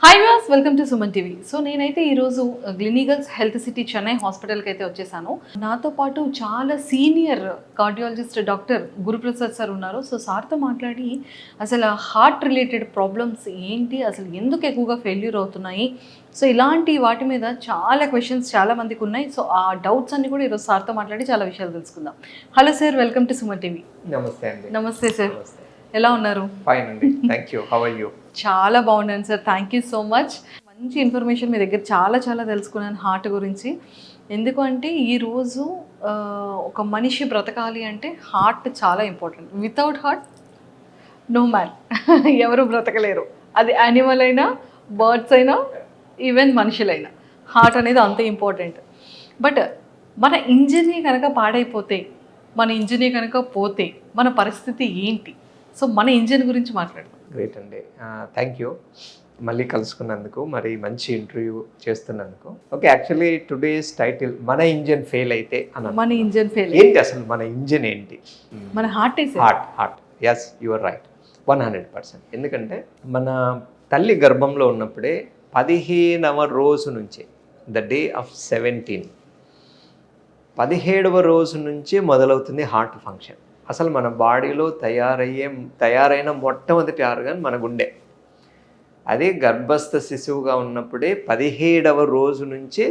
Hi viewers, welcome to Suman TV. So నేనైతే ఈరోజు గ్లినిగల్స్ health city Chennai హాస్పిటల్కి అయితే వచ్చేసాను. నాతో పాటు చాలా senior cardiologist doctor Guruprasad sir ఉన్నారు. సో సార్తో మాట్లాడి అసలు హార్ట్ రిలేటెడ్ ప్రాబ్లమ్స్ ఏంటి, అసలు ఎందుకు ఎక్కువగా ఫెయిల్యూర్ అవుతున్నాయి, సో ఇలాంటి వాటి మీద చాలా క్వశ్చన్స్ చాలా మందికి ఉన్నాయి. సో ఆ డౌట్స్ అన్ని కూడా ఈరోజు సార్తో మాట్లాడి చాలా విషయాలు తెలుసుకుందాం. Hello sir, welcome to Suman TV. నమస్తే అండి. నమస్తే సార్, ఎలా ఉన్నారు? ఫైన్ అండి, thank you. How are you? చాలా బాగున్నాను sir, thank you so much. మంచి ఇన్ఫర్మేషన్ మీ దగ్గర చాలా తెలుసుకున్నాను హార్ట్ గురించి. ఎందుకు అంటే ఈరోజు ఒక మనిషి బ్రతకాలి అంటే హార్ట్ చాలా important. Without heart no man. ఎవరు బ్రతకలేరు. అది యానిమల్ అయినా, బర్డ్స్ అయినా, ఈవెన్ మనుషులైనా హార్ట్ అనేది అంతే ఇంపార్టెంట్. బట్ మన ఇంజినే కనుక పాడైపోతే, మన ఇంజినే కనుక పోతే మన పరిస్థితి ఏంటి? సో మన ఇంజిన్ గురించి మాట్లాడదాం. గ్రేట్ అండి, థ్యాంక్ యూ మళ్ళీ కలుసుకున్నందుకు, మరి మంచి ఇంటర్వ్యూ చేస్తున్నందుకు. ఓకే, యాక్చువల్లీ టుడేస్ టైటిల్ మన ఇంజిన్ ఫెయిల్ అయితే అని. మన ఇంజిన్ ఫెయిల్ ఏంటి అసలు మన ఇంజిన్ ఏంటి? మన heart. Heart yes, your right, 100%. ఎందుకంటే మన తల్లి గర్భంలో ఉన్నప్పుడే 15వ రోజు నుంచి, ద డే ఆఫ్ 17, 17వ రోజు నుంచి మొదలవుతుంది హార్ట్ ఫంక్షన్. అసలు మన బాడీలో తయారైన మొట్టమొదటి ఆర్గన్ మన గుండె. అదే గర్భస్థ శిశువుగా ఉన్నప్పుడే 17వ రోజు నుంచే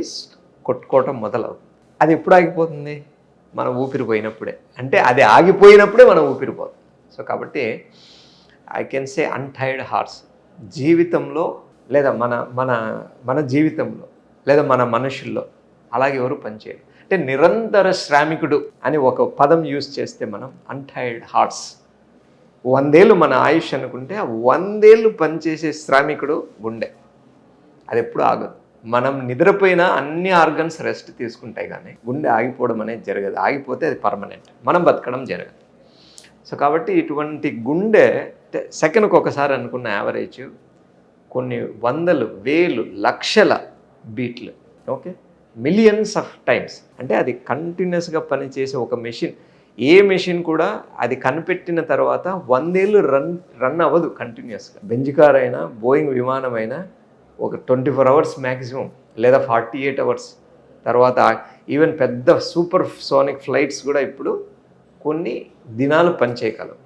కొట్టుకోవటం మొదలవుతుంది. అది ఎప్పుడు ఆగిపోతుంది? మనం ఊపిరిపోయినప్పుడే. అంటే అది ఆగిపోయినప్పుడే మనం ఊపిరిపోతుంది. సో కాబట్టి ఐ కెన్ సే అన్టైర్డ్ హార్ట్స్ జీవితంలో, లేదా మన మన మన జీవితంలో, లేదా మన మనుషుల్లో అలాగే ఎవరు పనిచేయరు. అంటే నిరంతర శ్రామికుడు అని ఒక పదం యూజ్ చేస్తే మనం అన్టైర్డ్ హార్ట్స్. 100 ఏళ్ళు మన ఆయుష్ అనుకుంటే ఆ 100 ఏళ్ళు పనిచేసే శ్రామికుడు గుండె. అది ఎప్పుడు ఆగదు. మనం నిద్రపోయినా అన్ని ఆర్గన్స్ రెస్ట్ తీసుకుంటాయి, కానీ గుండె ఆగిపోవడం అనేది జరగదు. ఆగిపోతే అది పర్మనెంట్, మనం బతకడం జరగదు. సో కాబట్టి ఇటువంటి గుండె సెకండ్కి ఒకసారి అనుకున్న యావరేజ్ కొన్ని వందలు, వేలు, లక్షల బీట్లు, ఓకే, మిలియన్స్ ఆఫ్ టైమ్స్. అంటే అది కంటిన్యూస్గా పనిచేసే ఒక మెషిన్. ఏ మెషిన్ కూడా అది కనిపెట్టిన తర్వాత 100 ఏళ్ళు రన్ అవ్వదు కంటిన్యూస్గా. బెంజ్ కార్ అయినా, బోయింగ్ విమానం అయినా ఒక 24 అవర్స్ మ్యాక్సిమం, లేదా 48 అవర్స్. తర్వాత ఈవెన్ పెద్ద సూపర్ సోనిక్ ఫ్లైట్స్ కూడా ఇప్పుడు కొన్ని దినాలు పనిచేయగలవు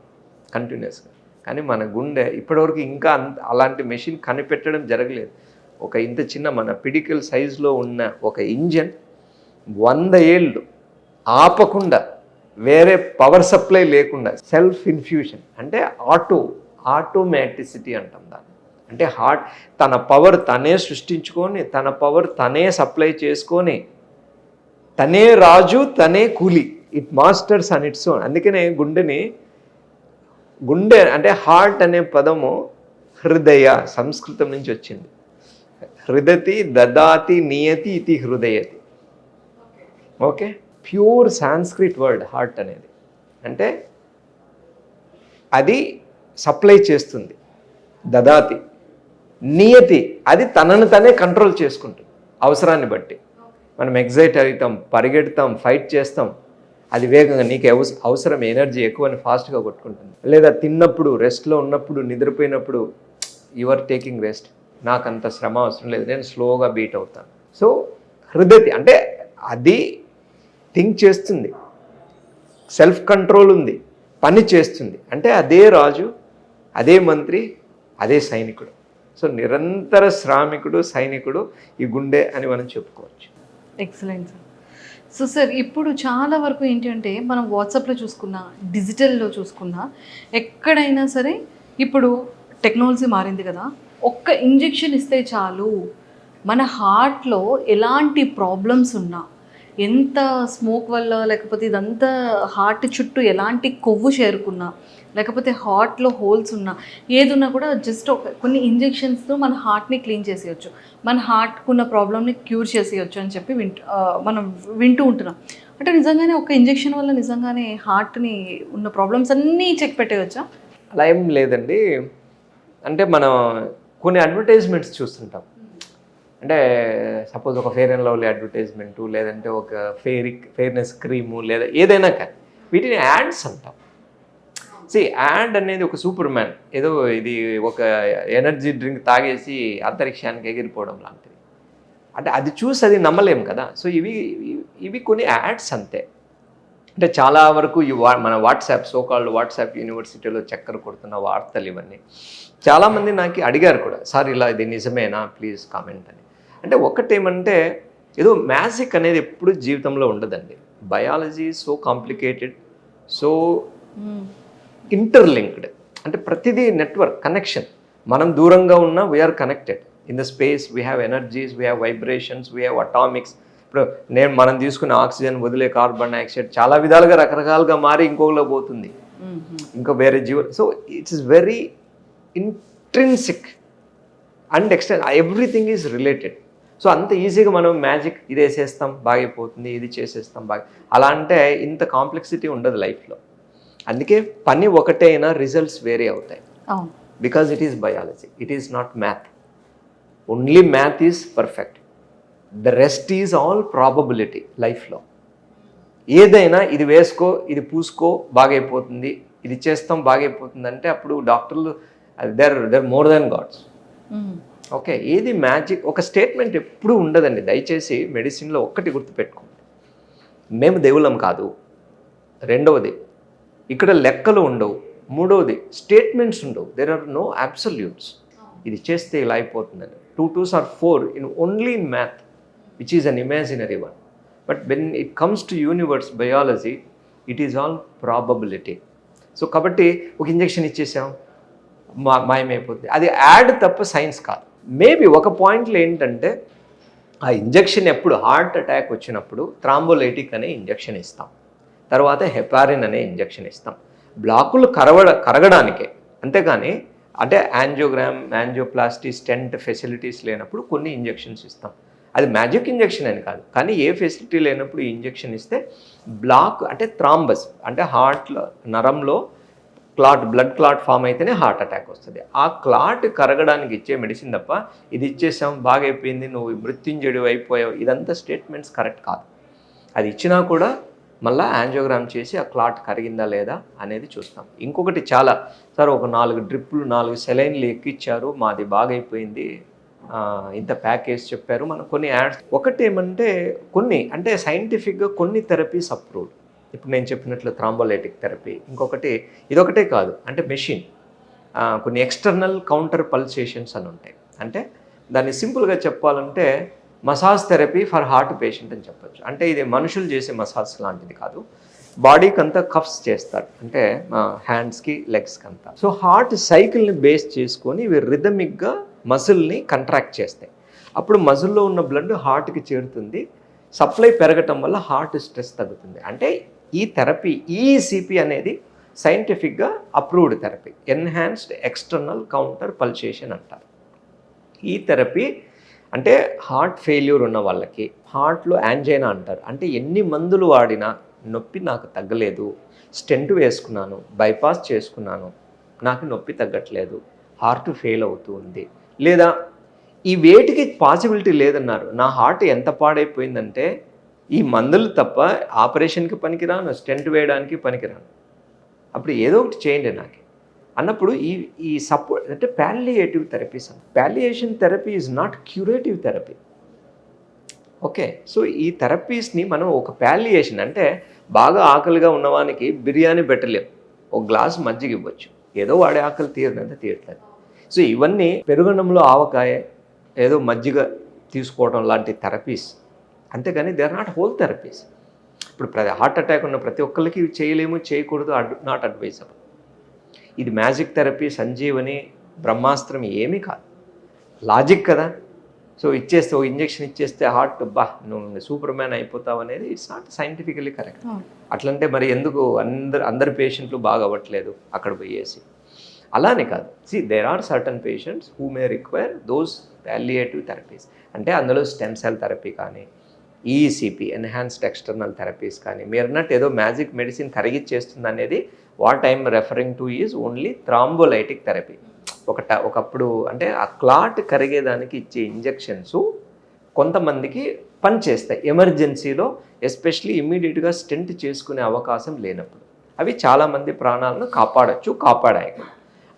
కంటిన్యూస్గా. కానీ మన గుండె ఇప్పటివరకు ఇంకా అలాంటి మెషిన్ కనిపెట్టడం జరగలేదు. ఒక ఇంత చిన్న మన పిడికల్ సైజులో ఉన్న ఒక ఇంజన్ 100 ఏళ్ళు ఆపకుండా, వేరే పవర్ సప్లై లేకుండా, సెల్ఫ్ ఇన్ఫ్యూషన్ అంటే ఆటోమేటిసిటీ అంటాం దాన్ని. అంటే హార్ట్ తన పవర్ తనే సృష్టించుకొని, తన పవర్ తనే సప్లై చేసుకొని, తనే రాజు, తనే కూలి. It masters and its own. అందుకనే గుండె అంటే హార్ట్ అనే పదము హృదయ సంస్కృతం నుంచి వచ్చింది. హృదతి దదాతి నియతి ఇది హృదయతి. Okay, pure Sanskrit word heart అనేది. అంటే అది సప్లై చేస్తుంది. దదాతి, నియతి, అది తనను తనే కంట్రోల్ చేసుకుంటుంది అవసరాన్ని బట్టి. మనం ఎగ్జైట్ అవుతాం, పరిగెడతాం, ఫైట్ చేస్తాం, అది వేగంగా నీకు అవసరం ఎనర్జీ ఎక్కువని ఫాస్ట్గా కొట్టుకుంటుంది. లేదా తిన్నప్పుడు, రెస్ట్లో ఉన్నప్పుడు, నిద్రపోయినప్పుడు యు ఆర్ టేకింగ్ రెస్ట్, నాకు అంత శ్రమ అవసరం లేదు, నేను స్లోగా బీట్ అవుతాను. సో హృదయతి అంటే అది థింక్ చేస్తుంది, సెల్ఫ్ కంట్రోల్ ఉంది, పని చేస్తుంది. అంటే అదే రాజు, అదే మంత్రి, అదే సైనికుడు. సో నిరంతర శ్రామికుడు, సైనికుడు ఈ గుండె అని మనం చెప్పుకోవచ్చు. Excellent sir. సో సార్, ఇప్పుడు చాలా వరకు ఏంటి అంటే మనం వాట్సాప్లో చూసుకున్నా, డిజిటల్లో చూసుకున్నా, ఎక్కడైనా సరే ఇప్పుడు టెక్నాలజీ మారింది కదా. ఒక్క ఇంజెక్షన్ ఇస్తే చాలు మన హార్ట్లో ఎలాంటి ప్రాబ్లమ్స్ ఉన్నా, ఎంత స్మోక్ వల్ల, లేకపోతే ఇదంతా హార్ట్ చుట్టూ ఎలాంటి కొవ్వు చేరుకున్నా, లేకపోతే హార్ట్లో హోల్స్ ఉన్నా, ఏదున్నా కూడా జస్ట్ కొన్ని ఇంజెక్షన్స్తో మన హార్ట్ని క్లీన్ చేసేయచ్చు, మన హార్ట్కున్న ప్రాబ్లమ్ని క్యూర్ చేసేయచ్చు అని చెప్పి మనం వింటూ ఉంటున్నాం. అంటే నిజంగానే ఒక ఇంజెక్షన్ వల్ల నిజంగానే హార్ట్ని ఉన్న ప్రాబ్లమ్స్ అన్నీ చెక్ పెట్టేయచ్చా? అలా ఏం లేదండి. అంటే మనం కొన్ని అడ్వర్టైజ్మెంట్స్ చూస్తుంటాం. అంటే సపోజ్ ఒక ఫెయిర్ అండ్ లవ్లీ అడ్వర్టైజ్మెంటు, లేదంటే ఒక ఫెయిర్నెస్ క్రీము, లేదా ఏదైనా కానీ వీటిని యాడ్స్ అంటాం. యాడ్ అనేది ఒక సూపర్ మ్యాన్, ఏదో ఇది ఒక ఎనర్జీ డ్రింక్ తాగేసి అంతరిక్షానికి ఎగిరిపోవడం లాంటిది. అంటే అది చూసి అది నమ్మలేం కదా. సో ఇవి కొన్ని యాడ్స్ అంతే. అంటే చాలా వరకు మన వాట్సాప్ సోకాల్డ్ వాట్సాప్ యూనివర్సిటీలో చక్కర కొడుతున్న వార్తలు ఇవన్నీ. చాలామంది నాకు అడిగారు కూడా, సార్ ఇలా ఇది నిజమేనా, ప్లీజ్ కామెంట్ అని. అంటే ఒకటేమంటే ఏదో మ్యాజిక్ అనేది ఎప్పుడు జీవితంలో ఉండదండి. Biology so complicated, so interlinked. అంటే ప్రతిదీ నెట్వర్క్ కనెక్షన్. మనం దూరంగా ఉన్నా we are connected in the space. We have energies, we have vibrations, we have atomics. ఇప్పుడు మనం తీసుకునే ఆక్సిజన్ వదిలే కార్బన్ డైఆక్సైడ్ చాలా విధాలుగా రకరకాలుగా మారి ఇంకొకలో పోతుంది, ఇంకా వేరే so it's very intrinsic and extend, everything is related. So అంత ఈజీగా మనం మ్యాజిక్ ఇది వేసేస్తాం బాగైపోతుంది, ఇది చేసేస్తాం బాగా, అలా అంటే ఇంత కాంప్లెక్సిటీ ఉండదు లైఫ్లో. అందుకే పని ఒకటే అయినా రిజల్ట్స్ వేరే అవుతాయి. Because it is biology, it is not math. Only math is perfect, the rest is all probability లైఫ్లో. ఏదైనా ఇది వేసుకో, ఇది పూసుకో బాగైపోతుంది, ఇది చేస్తాం బాగైపోతుంది అంటే అప్పుడు డాక్టర్లు they're more than gods. Okay, ఏది మ్యాజిక్ ఒక స్టేట్మెంట్ ఎప్పుడూ ఉండదండి. దయచేసి మెడిసిన్లో ఒక్కటి గుర్తుపెట్టుకోండి, మేము దేవుళ్ళం కాదు. రెండవది, ఇక్కడ లెక్కలు ఉండవు. మూడవది, స్టేట్మెంట్స్ ఉండవు. There are no absolutes. ఇది చేస్తే ఇలా అయిపోతుందని. 2 2s are 4 in only in math, which is an imaginary one. But when it comes to universe biology, it is all probability. So కాబట్టి ఒక ఇంజెక్షన్ ఇచ్చేసాం మాయమైపోతుంది, అది యాడ్ తప్ప సైన్స్ కాదు. మేబీ ఒక పాయింట్లో ఏంటంటే ఆ ఇంజెక్షన్ ఎప్పుడు హార్ట్ అటాక్ వచ్చినప్పుడు థ్రాంబోలైటిక్ అనే ఇంజెక్షన్ ఇస్తాం, తర్వాత హెపారిన్ అనే ఇంజెక్షన్ ఇస్తాం, బ్లాకులు కరగడానికే. అంతేగాని అంటే యాంజియోప్లాస్టీ, స్టెంట్ ఫెసిలిటీస్ లేనప్పుడు కొన్ని ఇంజెక్షన్స్ ఇస్తాం. అది మ్యాజిక్ ఇంజెక్షన్ అని కాదు, కానీ ఏ ఫెసిలిటీ లేనప్పుడు ఈ ఇంజెక్షన్ ఇస్తే బ్లాక్ అంటే థ్రాంబస్ అంటే హార్ట్లో నరంలో బ్లడ్ క్లాట్ ఫామ్ అయితేనే హార్ట్ అటాక్ వస్తుంది. ఆ క్లాట్ కరగడానికి ఇచ్చే మెడిసిన్ తప్ప ఇది ఇచ్చేసాం బాగైపోయింది నువ్వు మృత్యుంజయుడు అయిపోయావు, ఇదంతా స్టేట్మెంట్స్ కరెక్ట్ కాదు. అది ఇచ్చినా కూడా మళ్ళీ యాంజియోగ్రామ్ చేసి ఆ క్లాట్ కరిగిందా లేదా అనేది చూస్తాం. ఇంకొకటి చాలా, సార్ ఒక 4 డ్రిప్పులు 4 సెలైన్లు ఎక్కిచ్చారు, మాది బాగైపోయింది, ఇంత ప్యాకేజ్ చెప్పారు. మనం కొన్ని యాడ్స్ ఒకటి ఏమంటే కొన్ని అంటే సైంటిఫిక్గా కొన్ని థెరపీస్ అప్రూవ్డ్. ఇప్పుడు నేను చెప్పినట్లు థ్రాంబోలైటిక్ థెరపీ. ఇంకొకటి ఇదొకటే కాదు, అంటే మెషిన్ కొన్ని ఎక్స్టర్నల్ కౌంటర్ పల్సేషన్స్ అని ఉంటాయి. అంటే దాన్ని సింపుల్గా చెప్పాలంటే massage therapy for heart patient అని చెప్పొచ్చు. అంటే ఇది మనుషులు చేసే మసాజ్ లాంటిది కాదు, బాడీకి అంతా కఫ్స్ చేస్తారు, అంటే హ్యాండ్స్కి లెగ్స్కి అంతా. సో హార్ట్ సైకిల్ని బేస్ చేసుకొని ఇవి రిథమిక్గా మజిల్ని కంట్రాక్ట్ చేస్తాయి. అప్పుడు మజిల్లో ఉన్న బ్లడ్ హార్ట్కి చేరుతుంది, సప్లై పెరగటం వల్ల హార్ట్ స్ట్రెస్ తగ్గుతుంది. అంటే ఈ థెరపీ ఈసిపి అనేది సైంటిఫిక్గా approved therapy, enhanced external counter pulsation అంటారు. ఈ థెరపీ అంటే హార్ట్ ఫెయిల్యూర్ ఉన్న వాళ్ళకి, హార్ట్లో యాంజైనా అంటారు, అంటే ఎన్ని మందులు వాడినా నొప్పి నాకు తగ్గలేదు, స్టెంట్ వేసుకున్నాను, బైపాస్ చేసుకున్నాను, నాకు నొప్పి తగ్గట్లేదు, హార్ట్ ఫెయిల్ అవుతూ ఉంది, లేదా ఈ వేటికి పాసిబిలిటీ లేదన్నారు, నా హార్ట్ ఎంత పాడైపోయిందంటే ఈ మందులు తప్ప ఆపరేషన్కి పనికిరాను, స్టెంట్ వేయడానికి పనికిరాను, అప్పుడు ఏదో ఒకటి చేయండి నాకు అన్నప్పుడు ఈ సపోర్ట్ అంటే palliative therapies. Palliation therapy is not curative therapy. Okay, so ఈ థెరపీస్ని మనం ఒక పాలియేషన్ అంటే బాగా ఆకలిగా ఉన్నవానికి బిర్యానీ పెట్టలేం, ఒక గ్లాస్ మజ్జిగ ఇవ్వచ్చు, ఏదో వాడే ఆకలి తీరినంత తీరుతుంది. సో ఇవన్నీ పెరుగన్నంలో ఆవకాయ ఏదో మజ్జిగ తీసుకోవడం లాంటి థెరపీస్, అంతేగాని they are not whole therapies. ఇప్పుడు హార్ట్ అటాక్ ఉన్న ప్రతి ఒక్కరికి ఇవి చేయలేము, చేయకూడదు, నాట్ అడ్వైజబుల్. ఇది మ్యాజిక్ థెరపీ, సంజీవని, బ్రహ్మాస్త్రం ఏమీ కాదు, లాజిక్ కదా. సో ఇచ్చేస్తే ఒక ఇంజెక్షన్ ఇచ్చేస్తే హార్ట్ నువ్వు సూపర్ మ్యాన్ అయిపోతావు అనేది ఇట్స్ నాట్ సైంటిఫికలీ కరెక్ట్. అట్లంటే మరి ఎందుకు అందరి పేషెంట్లు బాగా అవ్వట్లేదు అక్కడ పోయేసి? అలానే కాదు. There are certain patients who may require those palliative therapies. అంటే అందులో స్టెమ్ సెల్ థెరపీ కానీ, ఈసిపి ఎన్హాన్స్డ్ ఎక్స్టర్నల్ థెరపీస్ కానీ, మీరు అన్నట్టు ఏదో మ్యాజిక్ మెడిసిన్ కరిగిచ్చేస్తుంది అనేది what I'm referring to is only thrombolytic therapy. ఒకప్పుడు అంటే ఆ క్లాట్ కరిగేదానికి ఇచ్చే ఇంజెక్షన్స్ కొంతమందికి పనిచేస్తాయి ఎమర్జెన్సీలో, ఎస్పెషలీ ఇమ్మీడియట్గా స్టెంట్ చేసుకునే అవకాశం లేనప్పుడు. అవి చాలామంది ప్రాణాలను కాపాడాయి కూడా.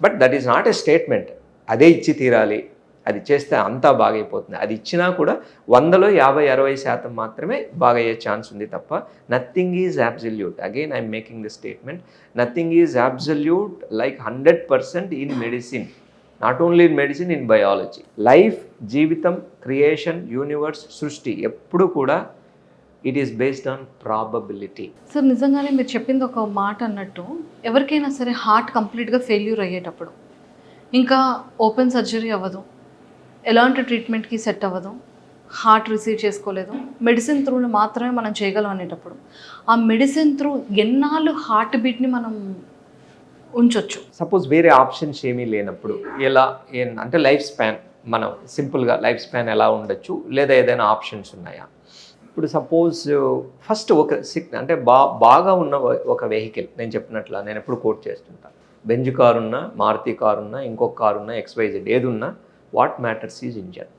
But that is not a statement అదే ఇచ్చి తీరాలి, అది చేస్తే అంతా బాగైపోతుంది. అది ఇచ్చినా కూడా 100లో 50-60% మాత్రమే బాగయ్యే ఛాన్స్ ఉంది తప్ప nothing is absolute. Again I'm making the statement, nothing is absolute like 100% in medicine, not only in medicine, in biology. Life, జీవితం, క్రియేషన్, యూనివర్స్, సృష్టి ఎప్పుడు కూడా it is based on probability. Sir నిజంగానే మీరు చెప్పింది ఒక మాట అన్నట్టు, ఎవరికైనా సరే హార్ట్ కంప్లీట్గా ఫెయిల్యూర్ అయ్యేటప్పుడు ఇంకా ఓపెన్ సర్జరీ అవ్వదు, ఎలాంటి ట్రీట్మెంట్కి సెట్ అవ్వదు, హార్ట్ రిసీవ్ చేసుకోలేదు, మెడిసిన్ త్రూ మాత్రమే మనం చేయగలం అనేటప్పుడు ఆ మెడిసిన్ త్రూ ఎన్నాళ్ళు హార్ట్ బీట్ని మనం ఉంచొచ్చు? సపోజ్ వేరే ఆప్షన్స్ ఏమీ లేనప్పుడు ఎలా అంటే లైఫ్ స్పాన్, మనం సింపుల్గా లైఫ్ స్పాన్ ఎలా ఉండొచ్చు, లేదా ఏదైనా ఆప్షన్స్ ఉన్నాయా? ఇప్పుడు సపోజ్ ఫస్ట్ అంటే బాగా ఉన్న ఒక వెహికల్, నేను చెప్పినట్లా నేను ఎప్పుడు కోట్ చేస్తుంటా, బెంజ్ కారు ఉన్నా, మారుతి కారు ఉన్నా, ఇంకొక కారు ఉన్నా, XYZ ఏది ఉన్నా, what matters is engine.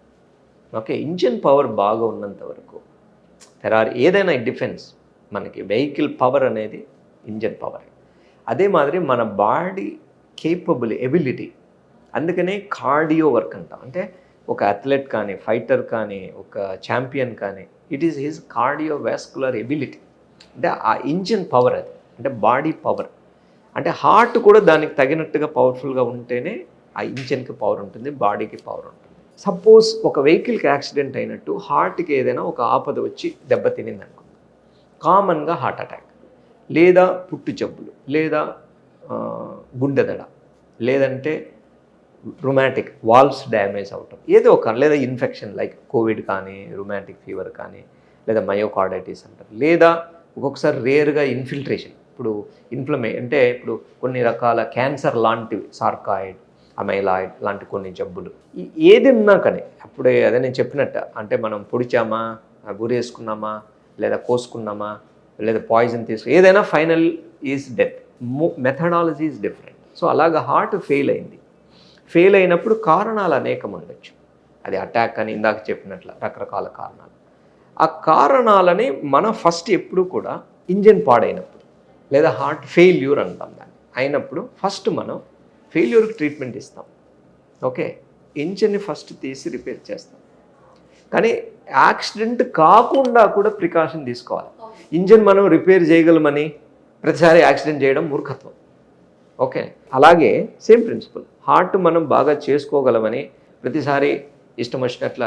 Okay, engine power బాగా ఉన్నంత వరకు ఫెరారీ ఏదైనా డిఫెన్స్, మనకి వెహికల్ పవర్ అనేది ఇంజన్ పవర్. అదే మాదిరి మన బాడీ ఎబిలిటీ, అందుకనే కార్డియో వర్క్ అంటాం. అంటే ఒక అథ్లెట్ కానీ, ఫైటర్ కానీ, ఒక ఛాంపియన్ కానీ, it is his cardiovascular ability. అంటే ఆ ఇంజిన్ పవర్ అది, అంటే బాడీ పవర్. అంటే హార్ట్ కూడా దానికి తగినట్టుగా పవర్ఫుల్గా ఉంటేనే ఆ ఇంజిన్కి పవర్ ఉంటుంది, బాడీకి పవర్ ఉంటుంది. సపోజ్ ఒక వెహికల్కి యాక్సిడెంట్ అయినట్టు హార్ట్కి ఏదైనా ఒక ఆపద వచ్చి దెబ్బతినింది అనుకో, కామన్గా హార్ట్ అటాక్, లేదా పుట్టు జబ్బులు, లేదా గుండె దడ, లేదంటే రుమాటిక్ వాల్వ్స్ డ్యామేజ్ అవటం, ఏదో ఒక, లేదా ఇన్ఫెక్షన్ లైక్ కోవిడ్ కానీ, రుమాటిక్ ఫీవర్ కానీ, లేదా మయోకార్డైటిస్ అంటారు, లేదా ఒక్కొక్కసారి రేర్గా ఇన్ఫిల్ట్రేషన్. ఇప్పుడు అంటే ఇప్పుడు కొన్ని రకాల క్యాన్సర్ లాంటివి, సార్కాయిడ్, అమైలాయిడ్ లాంటి కొన్ని జబ్బులు, ఏది ఉన్నా కానీ అప్పుడే అదే నేను చెప్పినట్టు, అంటే మనం పొడిచామా, గురేసుకున్నామా, లేదా కోసుకున్నామా, లేదా పాయిజన్ ఏదైనా final is death. Methodology is different. So అలాగా హార్ట్ ఫెయిల్ అయినప్పుడు కారణాలు అనేకం ఉండొచ్చు. అది అటాక్ అని ఇందాక చెప్పినట్లు రకరకాల కారణాలు. ఆ కారణాలని మనం ఫస్ట్ ఎప్పుడు కూడా ఇంజిన్ పాడైనప్పుడు, లేదా హార్ట్ ఫెయిల్యూర్ అంటాం దాన్ని, అయినప్పుడు ఫస్ట్ మనం ఫెయిల్యూర్కి ట్రీట్మెంట్ ఇస్తాం. ఓకే, ఇంజిన్ని ఫస్ట్ తీసి రిపేర్ చేస్తాం. కానీ యాక్సిడెంట్ కాకుండా కూడా ప్రికాషన్ తీసుకోవాలి. ఇంజిన్ మనం రిపేర్ చేయగలమని ప్రతిసారి యాక్సిడెంట్ చేయడం మూర్ఖత్వం. ఓకే, అలాగే సేమ్ ప్రిన్సిపల్, హార్ట్ మనం బాగా చేసుకోగలమని ప్రతిసారి ఇష్టం వచ్చినట్ల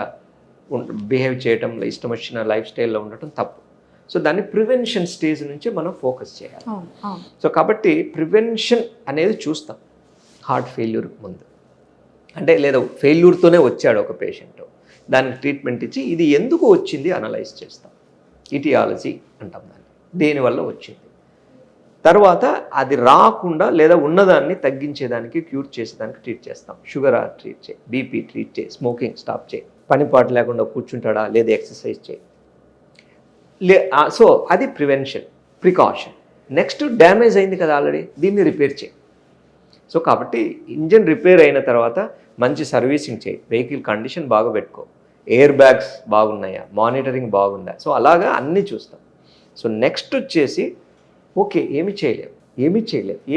బిహేవ్ చేయటంలో, ఇష్టం వచ్చిన లైఫ్ స్టైల్లో ఉండటం తప్పు. సో దాన్ని ప్రివెన్షన్ స్టేజ్ నుంచి మనం ఫోకస్ చేయాలి. సో కాబట్టి ప్రివెన్షన్ అనేది చూస్తాం హార్ట్ ఫెయిల్యూర్ ముందు. అంటే లేదా ఫెయిల్యూర్తోనే వచ్చాడు ఒక పేషెంట్, దానికి ట్రీట్మెంట్ ఇచ్చి ఇది ఎందుకు వచ్చింది అనలైజ్ చేస్తాం, ఇటియాలజీ అంటాం దాన్ని, దేనివల్ల వచ్చింది. తర్వాత అది రాకుండా లేదా ఉన్నదాన్ని తగ్గించేదానికి, క్యూర్ చేసేదానికి ట్రీట్ చేస్తాం. షుగర్ ట్రీట్ చేయి, బీపీ ట్రీట్ చేయి, స్మోకింగ్ స్టాప్ చేయి, పనిపాటు లేకుండా కూర్చుంటాడా లేదా ఎక్సర్సైజ్ చేయి. సో అది ప్రికాషన్. నెక్స్ట్ డ్యామేజ్ అయింది కదా ఆల్రెడీ, దీన్ని రిపేర్ చేయి. సో కాబట్టి ఇంజిన్ రిపేర్ అయిన తర్వాత మంచి సర్వీసింగ్ చేయి, వెహికల్ కండిషన్ బాగా పెట్టుకో, ఎయిర్ బ్యాగ్స్ బాగున్నాయా, మానిటరింగ్ బాగుందా. సో అలాగా అన్నీ చూస్తాం. సో నెక్స్ట్ వచ్చేసి ఓకే ఏమీ చేయలేవు,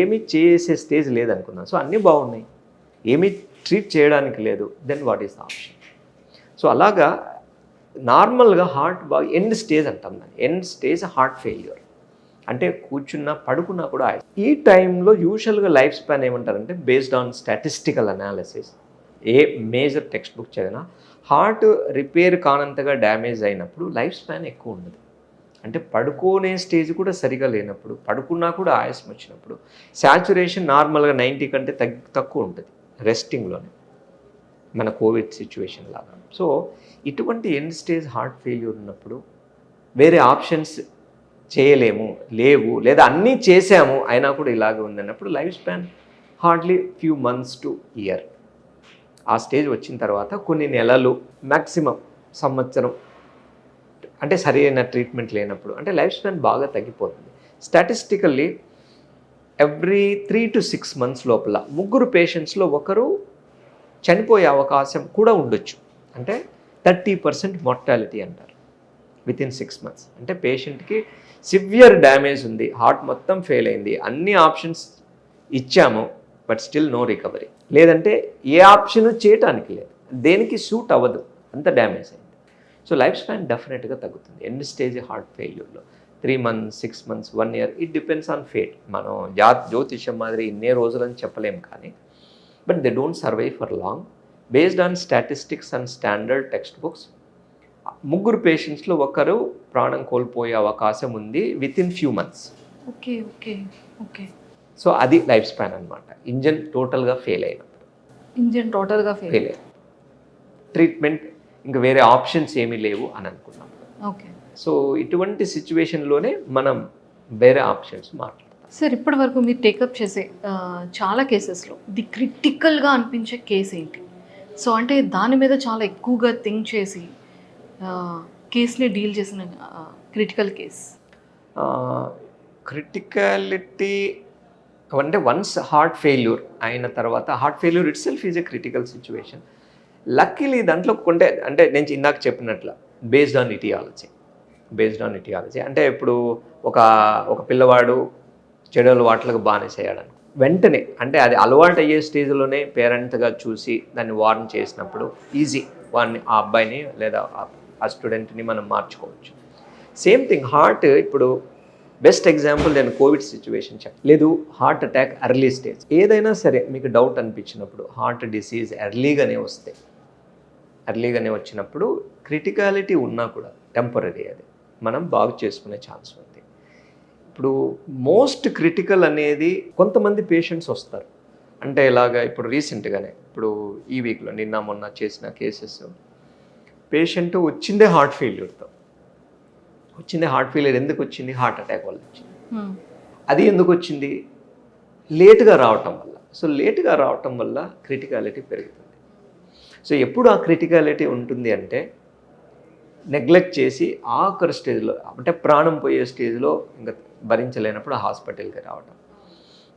ఏమీ చేసే స్టేజ్ లేదనుకుందాం. సో అన్నీ బాగున్నాయి, ఏమీ ట్రీట్ చేయడానికి లేదు, then what is the option. So అలాగా నార్మల్గా హార్ట్ బాగా ఎండ్ స్టేజ్ అంటాం దాన్ని, ఎండ్ స్టేజ్ హార్ట్ ఫెయిల్యూర్. అంటే కూర్చున్నా పడుకున్నా కూడా ఈ టైంలో యూజువల్గా లైఫ్ స్పాన్ ఏమంటారంటే based on statistical analysis, a major text book చదివినా హార్ట్ రిపేర్ కానంతగా డ్యామేజ్ అయినప్పుడు లైఫ్ స్పాన్ ఎక్కువ ఉండదు. అంటే పడుకోనే స్టేజ్ కూడా సరిగా లేనప్పుడు, పడుకున్నా కూడా ఆయాసం వచ్చినప్పుడు, శాచురేషన్ నార్మల్గా 90 కంటే తక్కువ ఉంటుంది రెస్టింగ్లోనే, మన కోవిడ్ సిచ్యువేషన్ లాగా. సో ఇటువంటి ఎండ్ స్టేజ్ హార్ట్ ఫెయిల్యూర్ ఉన్నప్పుడు వేరే ఆప్షన్స్ లేవు, లేదా అన్నీ చేసాము అయినా కూడా ఇలాగే ఉందన్నప్పుడు life span hardly few months to year. ఆ స్టేజ్ వచ్చిన తర్వాత కొన్ని నెలలు, మ్యాక్సిమం సంవత్సరం, అంటే సరైన ట్రీట్మెంట్ లేనప్పుడు అంటే లైఫ్ స్పాన్ బాగా తగ్గిపోతుంది. స్టాటిస్టికల్లీ ఎవ్రీ 3 to 6 months లోపల 3 పేషెంట్స్లో ఒకరు చనిపోయే అవకాశం కూడా ఉండొచ్చు. అంటే 30% మార్టాలిటీ అంటారు. Within 6 months. అంటే పేషెంట్కి సివియర్ డ్యామేజ్ ఉంది, హార్ట్ మొత్తం ఫెయిల్ అయింది, అన్ని ఆప్షన్స్ ఇచ్చాము, బట్ స్టిల్ నో రికవరీ. లేదంటే ఏ ఆప్షన్ చేయటానికి లేదు, దేనికి సూట్ అవ్వదు, అంత డ్యామేజ్ అయింది. సో లైఫ్ స్పాన్ డెఫినెట్గా తగ్గుతుంది. ఎన్ని స్టేజ్ హార్ట్ ఫెయిల్యూర్లో 3 months, 6 months, 1 year, it depends on fate. మనం జ్యోతిష్యం మాదిరి ఇన్నే రోజులని చెప్పలేం, కానీ but they don't survive for long. Based on statistics and standard text books 3 పేషెంట్స్లో ఒకరు ప్రాణం కోల్పోయే అవకాశం ఉంది within few months. Okay okay okay. So అది లైఫ్ స్పాన్ అనమాట. ఇంజన్ టోటల్గా ఫెయిల్ అయినప్పుడు, ఇంజన్ టోటల్గా ఫెయిల్ అయ్యి ట్రీట్మెంట్ ఇంకా వేరే ఆప్షన్స్ ఏమీ లేవు అని అనుకున్నాం. ఓకే. సో ఇటువంటి సిచ్యువేషన్లోనే మనం వేరే ఆప్షన్స్ మాట్లాడతాం. సార్ ఇప్పటి వరకు మీరు టేకప్ చేసే చాలా కేసెస్లో ది క్రిటికల్గా అనిపించే కేసు ఏంటి? సో అంటే దాని మీద చాలా ఎక్కువగా థింక్ చేసి కేసుని డీల్ చేసిన క్రిటికల్ కేస్. క్రిటికాలిటీ అంటే వన్స్ హార్ట్ ఫెయిల్యూర్ అయిన తర్వాత, heart failure it self is a critical situation. Luckily దాంట్లో కొంటే అంటే నేను ఇందాక చెప్పినట్లు బేస్డ్ ఆన్ ఇటియాలజీ అంటే ఇప్పుడు ఒక పిల్లవాడు చెడు అలవాట్లకు బానిసయ్యాడని వెంటనే, అంటే అది అలవాటు అయ్యే స్టేజ్లోనే పేరెంట్గా చూసి దాన్ని వార్న్ చేసినప్పుడు ఈజీ వాడిని, ఆ అబ్బాయిని లేదా ఆ స్టూడెంట్ని మనం మార్చుకోవచ్చు. Same thing heart. ఇప్పుడు బెస్ట్ ఎగ్జాంపుల్ నేను కోవిడ్ సిచ్యువేషన్ లేదు, హార్ట్ అటాక్ ఎర్లీ స్టేజ్. ఏదైనా సరే మీకు డౌట్ అనిపించినప్పుడు, హార్ట్ డిసీజ్ ఎర్లీగానే వచ్చినప్పుడు క్రిటికాలిటీ ఉన్నా కూడా టెంపరీ, అది మనం బాగు చేసుకునే ఛాన్స్ ఉంది. ఇప్పుడు మోస్ట్ క్రిటికల్ అనేది కొంతమంది పేషెంట్స్ వస్తారు, అంటే ఇలాగా ఇప్పుడు రీసెంట్గానే ఇప్పుడు ఈ వీక్లో నిన్న మొన్న చేసిన కేసెస్, పేషెంట్ వచ్చిందే హార్ట్ ఫెయిల్యూర్తో ఎందుకు వచ్చింది? హార్ట్ అటాక్ వల్ల వచ్చింది. అది ఎందుకు వచ్చింది? లేటుగా రావటం వల్ల. సో లేటుగా రావటం వల్ల క్రిటికాలిటీ పెరుగుతుంది. సో ఎప్పుడు ఆ క్రిటికాలిటీ ఉంటుంది అంటే నెగ్లెక్ట్ చేసి ఆఖరి స్టేజ్లో, అంటే ప్రాణం పోయే స్టేజ్లో ఇంకా భరించలేనప్పుడు హాస్పిటల్కి రావటం.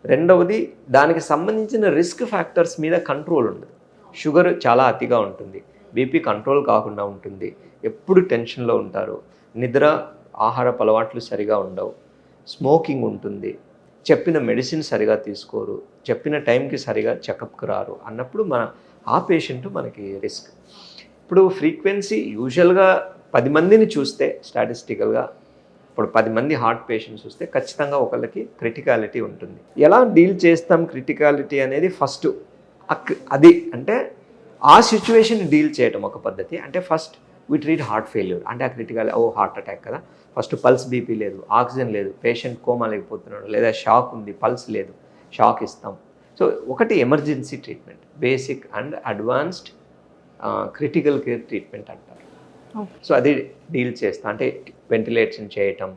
రెండవది, దానికి సంబంధించిన రిస్క్ ఫ్యాక్టర్స్ మీద కంట్రోల్ ఉండదు. షుగర్ చాలా అతిగా ఉంటుంది, బీపీ కంట్రోల్ కాకుండా ఉంటుంది, ఎప్పుడు టెన్షన్లో ఉంటారు, నిద్ర ఆహారపు అలవాట్లు సరిగా ఉండవు, స్మోకింగ్ ఉంటుంది, చెప్పిన మెడిసిన్ సరిగా తీసుకోరు, చెప్పిన టైంకి సరిగా చెకప్కి రారు అన్నప్పుడు ఆ పేషెంట్ మనకి రిస్క్. ఇప్పుడు ఫ్రీక్వెన్సీ యూజువల్గా 10 మందిని చూస్తే స్టాటిస్టికల్గా ఇప్పుడు 10 మంది హార్ట్ పేషెంట్స్ చూస్తే ఖచ్చితంగా ఒకళ్ళకి క్రిటికాలిటీ ఉంటుంది. ఎలా డీల్ చేస్తాం క్రిటికాలిటీ అనేది ఫస్ట్ అది, అంటే ఆ సిచ్యువేషన్ డీల్ చేయటం ఒక పద్ధతి. అంటే first we treat heart failure, అంటే ఆ క్రిటికల్ హార్ట్ అటాక్ కదా, ఫస్ట్ పల్స్ బీపీ లేదు, ఆక్సిజన్ లేదు, పేషెంట్ కోమా లేకపోతున్నాడు, లేదా షాక్ ఉంది, పల్స్ లేదు, షాక్ ఇస్తాం. సో ఒకటి emergency treatment, basic and advanced critical care treatment అంటారు. సో అది డీల్ చేస్తాం, అంటే వెంటిలేషన్ చేయటం,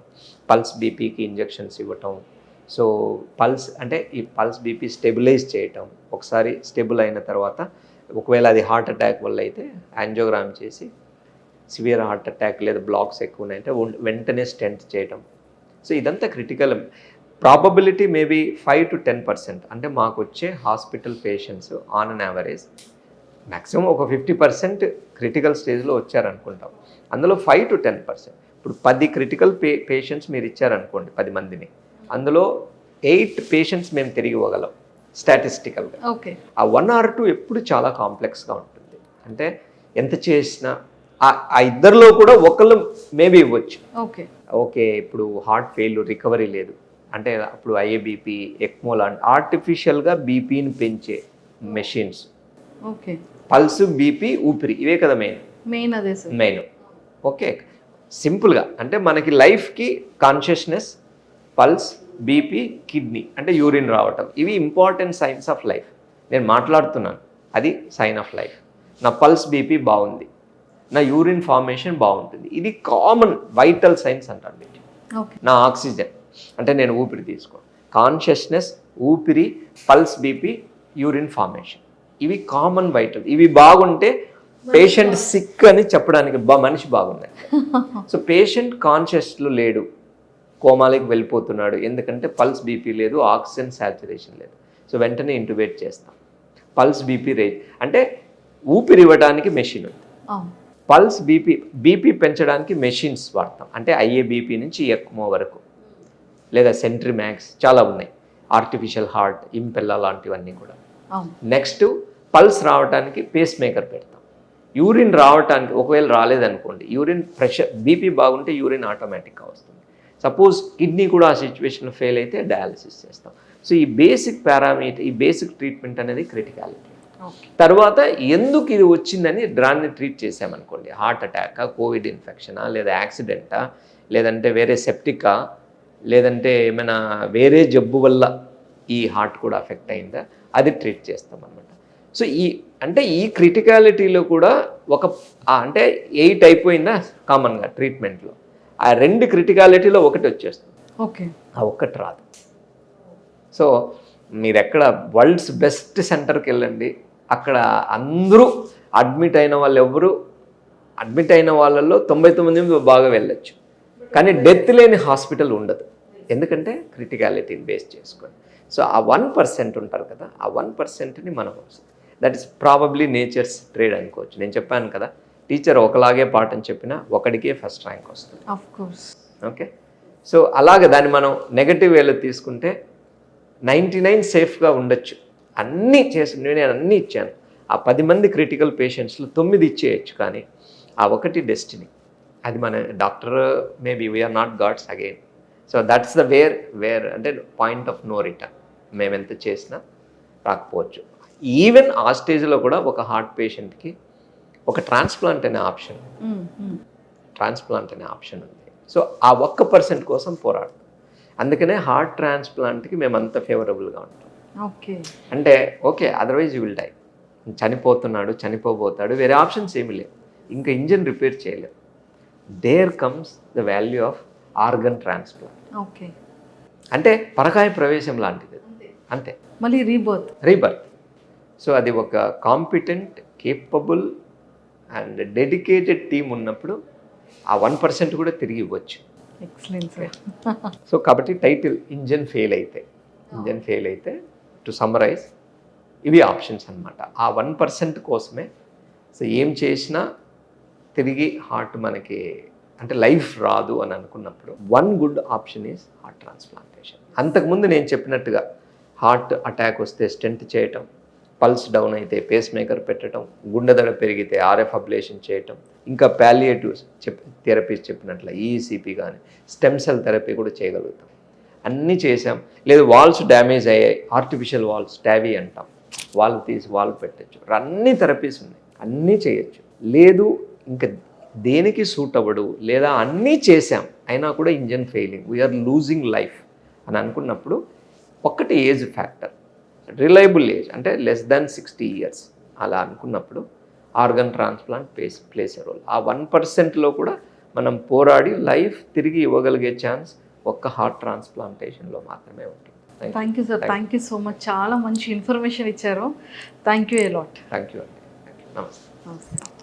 పల్స్ బీపీకి ఇంజెక్షన్స్ ఇవ్వటం. సో ఈ పల్స్ బీపీ స్టెబిలైజ్ చేయటం, ఒకసారి స్టెబుల్ అయిన తర్వాత ఒకవేళ అది హార్ట్ అటాక్ వల్ల అయితే యాంజియోగ్రామ్ చేసి, సివియర్ హార్ట్ అటాక్ లేదా బ్లాక్స్ ఎక్కువ ఉన్నాయంటే వెంటనే స్టెంట్ చేయటం. సో ఇదంతా క్రిటికల్. Probability maybe 5 to 10%. అంటే మాకు వచ్చే hospital patients on an average maximum ఒక 50% క్రిటికల్ స్టేజ్లో వచ్చారనుకుంటాం. అందులో 5 to 10%. ఇప్పుడు 10 క్రిటికల్ పేషెంట్స్ మీరు ఇచ్చారనుకోండి, 10 మందిని, అందులో 8 పేషెంట్స్ మేము తిరిగి ఇవ్వగలం స్టాటిస్టికల్గా. ఓకే. ఆ 1 or 2 ఎప్పుడు చాలా కాంప్లెక్స్గా ఉంటుంది. అంటే ఎంత చేసినా ఆ ఇద్దరిలో కూడా ఒకళ్ళు మేబీ ఇవ్వచ్చు. ఓకే ఇప్పుడు హార్ట్ ఫెయిల్యూర్, రికవరీ లేదు అంటే అప్పుడు ఐఏబీపీ, ఎక్మో లాంటి ఆర్టిఫిషియల్గా బీపీని పెంచే మెషిన్స్, ఓకే, పల్స్, బీపీ, ఊపిరి, ఇవే కదా మెయిన్. ఓకే, సింపుల్గా అంటే మనకి లైఫ్కి కాన్షియస్నెస్, పల్స్, బీపీ, కిడ్నీ అంటే యూరిన్ రావటం, ఇవి ఇంపార్టెంట్ సైన్స్ ఆఫ్ లైఫ్. నేను మాట్లాడుతున్నాను, అది సైన్ ఆఫ్ లైఫ్. నా పల్స్, బీపీ బాగుంది, నా యూరిన్ ఫార్మేషన్ బాగుంటుంది, ఇది కామన్ వైటల్ సైన్స్ అంటారు. నా ఆక్సిజన్ అంటే నేను ఊపిరి తీసుకో, కాన్షియస్నెస్, ఊపిరి, పల్స్, బీపీ, యూరిన్ ఫార్మేషన్, ఇవి కామన్ వైటల్. ఇవి బాగుంటే పేషెంట్ సిక్ అని చెప్పడానికి మనిషి బాగుంది. సో పేషెంట్ కాన్షియస్లో లేడు, కోమాలకి వెళ్ళిపోతున్నాడు, ఎందుకంటే పల్స్, బీపీ లేదు, ఆక్సిజన్ సాచురేషన్ లేదు. సో వెంటనే ఇంటుబేట్ చేస్తాం. పల్స్, బీపీ రేజ్ అంటే ఊపిరి ఇవ్వడానికి మెషిన్ ఉంది, పల్స్ బీపీ పెంచడానికి మెషిన్స్ వాడతాం, అంటే ఐఏబీపీ నుంచి ఎక్మో వరకు, లేదా సెంట్రిమాక్స్ చాలా ఉన్నాయి, ఆర్టిఫిషియల్ హార్ట్, ఇంపెల్లా లాంటివన్నీ కూడా. నెక్స్ట్ పల్స్ రావడానికి పేస్ మేకర్ పెడతాం. యూరిన్ రావడానికి ఒకవేళ రాలేదనుకోండి, యూరిన్ ప్రెషర్ బీపీ బాగుంటే యూరిన్ ఆటోమేటిక్గా వస్తుంది. సపోజ్ కిడ్నీ కూడా ఆ సిచ్యువేషన్లో ఫెయిల్ అయితే డయాలసిస్ చేస్తాం. సో ఈ బేసిక్ పారామీటర్, ఈ బేసిక్ ట్రీట్మెంట్ అనేది క్రిటికాలిటీ. తర్వాత ఎందుకు ఇది వచ్చిందని దాన్ని ట్రీట్ చేసామనుకోండి, హార్ట్ అటాకా, కోవిడ్ ఇన్ఫెక్షనా, లేదా యాక్సిడెంటా, లేదంటే వేరే సెప్టికా, లేదంటే ఏమైనా వేరే జబ్బు వల్ల ఈ హార్ట్ కూడా అఫెక్ట్ అయిందా, అది ట్రీట్ చేస్తాం అనమాట. సో ఈ క్రిటికాలిటీలో కూడా అంటే 8 అయిపోయిందా కామన్గా ట్రీట్మెంట్లో, ఆ 2 క్రిటికాలిటీలో ఒకటి వచ్చేస్తుంది, ఓకే, ఆ ఒక్కటి రాదు. సో మీరు ఎక్కడ వరల్డ్స్ బెస్ట్ సెంటర్కి వెళ్ళండి, అక్కడ అందరూ అడ్మిట్ అయిన వాళ్ళల్లో 99 బాగా వెళ్ళొచ్చు, కానీ డెత్ లేని హాస్పిటల్ ఉండదు. ఎందుకంటే క్రిటికాలిటీని బేస్ చేసుకొని. సో ఆ 1% ఉంటారు కదా, ఆ 1%ని మనం, that is probably nature's trade అనుకోవచ్చు. నేను చెప్పాను కదా, టీచర్ ఒకలాగే పాఠం చెప్పినా ఒకడికే ఫస్ట్ ర్యాంక్ వస్తుంది. ఓకే, సో అలాగే దాన్ని మనం నెగటివ్ వేలో తీసుకుంటే 99 సేఫ్గా ఉండొచ్చు, అన్నీ నేను అన్నీ ఇచ్చాను, ఆ 10 మంది క్రిటికల్ పేషెంట్స్లో 9 ఇచ్చేయచ్చు, కానీ ఆ ఒకటి డెస్టినీ, అది మన doctor maybe we are not gods again. So that's the where అంటే పాయింట్ ఆఫ్ నో రిటర్న్. మేము ఎంత చేసినా రాకపోవచ్చు. ఈవెన్ ఆ స్టేజ్లో కూడా ఒక హార్ట్ పేషెంట్కి ఒక ట్రాన్స్ప్లాంట్ అనే ఆప్షన్ ఉంది. సో ఆ 1% కోసం పోరాడు. అందుకనే హార్ట్ ట్రాన్స్ప్లాంట్కి మేము అంత ఫేవరబుల్గా ఉంటాం. అంటే okay, otherwise you will die, చనిపోబోతాడు, వేరే ఆప్షన్స్ ఏమీ లేవు, ఇంకా ఇంజిన్ రిపేర్ చేయలేవు. There comes the value of organ transplant. అంటే పరకాయ ప్రవేశం లాంటిది, అంతే, మళ్ళీ రీబర్త్. సో అది ఒక competent, capable and dedicated team ఉన్నప్పుడు ఆ 1% కూడా తిరిగి ఇవ్వచ్చు. సో కాబట్టి టైటిల్ ఇంజన్ ఫెయిల్ అయితే టు సమ్మరైజ్ ఇవి ఆప్షన్స్ అన్నమాట. ఆ 1% కోసమే. సో ఏం చేసినా తిరిగి హార్ట్ మనకి అంటే లైఫ్ రాదు అని అనుకున్నప్పుడు one good option is heart transplantation. అంతకుముందు నేను చెప్పినట్టుగా హార్ట్ అటాక్ వస్తే స్టెంట్ చేయటం, పల్స్ డౌన్ అయితే పేస్ మేకర్ పెట్టడం, గుండె దడ పెరిగితే ఆర్ఎఫ్ అబ్లేషన్ చేయటం, ఇంకా ప్యాలియేటివ్స్ థెరపీస్ చెప్పినట్ల ఈసీపీ కానీ స్టెమ్ సెల్ థెరపీ కూడా చేయగలుగుతాం. అన్నీ చేసాం. లేదు వాల్స్ డ్యామేజ్ అయ్యాయి, ఆర్టిఫిషియల్ వాల్స్, టావీ అంటాం, వాల్ తీసి వాల్ పెట్టచ్చు, అన్ని థెరపీస్ ఉన్నాయి, అన్నీ చేయొచ్చు. లేదు ఇంకా దేనికి సూట్ అవ్వడు, లేదా అన్నీ చేసాం అయినా కూడా engine failing, we are losing life అని అనుకున్నప్పుడు ఒక్కటి ఏజ్ ఫ్యాక్టర్, రిలయబుల్ ఏజ్ అంటే లెస్ దాన్ 60 years అలా అనుకున్నప్పుడు organ transplant plays a role. ఆ 1%లో కూడా మనం పోరాడి లైఫ్ తిరిగి ఇవ్వగలిగే ఛాన్స్ ఒక్క హార్ట్ ట్రాన్స్ప్లాంటేషన్లో మాత్రమే ఉంటుంది. Thank you sir, thank you so much, చాలా మంచి ఇన్ఫర్మేషన్ ఇచ్చారు. Thank you a lot. Thank you అండి, నమస్తే.